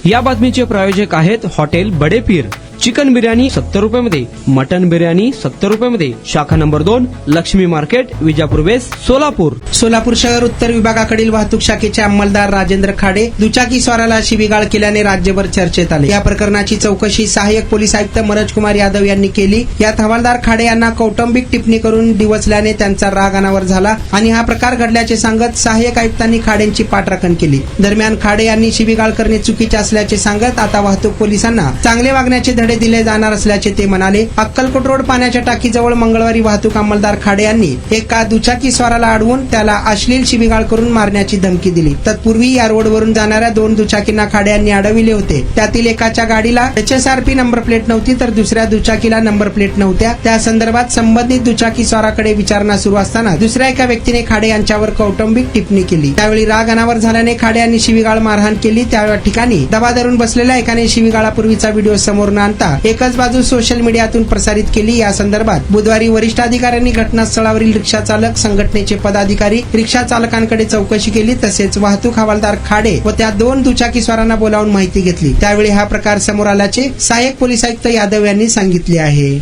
या बातमीचे प्रायोजक आहेत हॉटेल बडे पीर। चिकन बिर्याणी 70 रुपयामध्ये, मटन बिर्याणी 70 रुपयामध्ये। शाखा number 2, Lakshmi market, Vijapur west, Solapur. Solapur शहर उत्तर विभागाकडील वाहतूक शाखेचे अंमलदार राजेंद्र खाडे दुचाकी स्वाराला शिवीगाळ केल्याने राज्यभर चर्चेत आले। या प्रकरणाची चौकशी सहाय्यक पोलीस आयुक्त मनोज कुमार यादव यांनी केली। यात हवालदार खाडे यांना कौटुंबिक टिप्पणी करून डिवचल्याने त्यांचा राग अनावर झाला आणि हा प्रकार घडल्याचे सांगत सहाय्यक आयुक्तांनी खाडेंची पाठराखण केली। दरम्यान खाडे यांनी शिवीगाळ करणे चुकीचे असल्याचे सांगत आता वाहतूक पोलिसांना चांगले वागण्याचे धडे दिले जाणार असल्याचे ते म्हणाले। अक्कलकोट रोड पाण्याच्या टाकीजवळ मंगळवारी वाहतूक अंमलदार खाडे यांनी एका दुचाकी स्वाराला अडवून त्याला अश्लील शिवीगाळ करून मारण्याची धमकी दिली। तत्पूर्वी या रोडवरून जाणाऱ्या 2 दुचाकींना खाडे यांनी अडविले होते। त्यातील एकाच्या गाडीला HSRP नंबर प्लेट नव्हती तर दुसऱ्या दुचाकीला नंबर प्लेट नव्हत्या। त्या संदर्भात संबंधित दुचाकी स्वाराकडे विचारणा सुरू असताना दुसऱ्या एका व्यक्तीने खाडे यांच्यावर कौटुंबिक टिप्पणी केली। त्यावेळी राग अनावर झाल्याने खाडे यांनी शिवीगाळ मारहाण केली। त्या ठिकाणी दबा धरून बसलेल्या एकाने शिवीगाळापूर्वीचा व्हिडिओ समोर न आणता एकच बाजू सोशल मीडियातून प्रसारित केली। या संदर्भात बुधवारी वरिष्ठ अधिकाऱ्यांनी घटनास्थळावरील रिक्षा चालक संघटनेचे पदाधिकारी, रिक्षा चालकांकडे चौकशी केली। तसेच वाहतूक हवालदार खाडे व त्या 2 दुचाकी स्वारांना बोलावून माहिती घेतली। त्यावेळी हा प्रकार समोर आल्याचे सहाय्यक पोलीस आयुक्त यादव यांनी सांगितले आहे।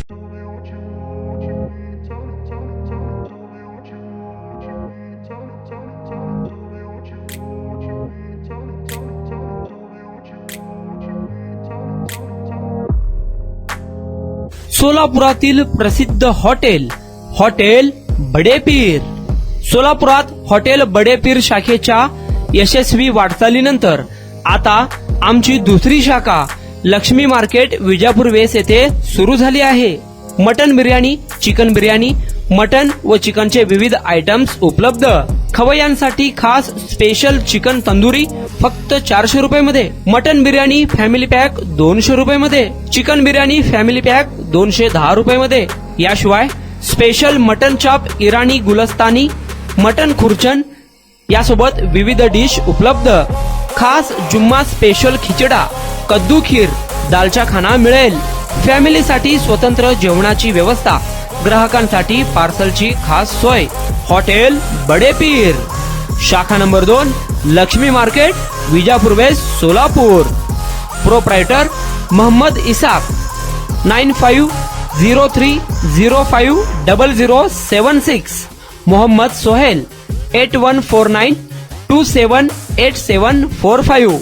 सोलापुरातील प्रसिद्ध हॉटेल बडे पीर। सोलापुरात हॉटेल बडे पीर शाखेच्या यशस्वी वाटचालीनंतर आता आमची दुसरी शाखा लक्ष्मी मार्केट, विजापूर वेस्ट येथे सुरू झाली आहे। Mutton biryani, chicken biryani, mutton व चिकनचे विविध आयटम्स उपलब्ध। खवय्यांसाठी खास स्पेशल चिकन तंदुरी फक्त 400 रुपयामध्ये, मटन बिर्याणी फॅमिली पॅक 200 रुपयामध्ये, चिकन बिर्याणी फॅमिली पॅक 210 रुपयामध्ये। याशिवाय स्पेशल मटन चाप, इराणी गुलस्तानी, मटन खुर्चन यासोबत विविध डिश उपलब्ध। खास जुम्मा स्पेशल खिचडा, कद्दू खीर, दालचा खाना मिळेल। फॅमिलीसाठी स्वतंत्र जेवणाची व्यवस्था, ग्राहकांसाठी पार्सलची खास सोय। हॉटेल बडे पीर, शाखा number 2, Lakshmi market, Vijapur west, Solapur. Proprietor Mohammad Isaq, 9503050076। Mohammad Sohail, 8149278745।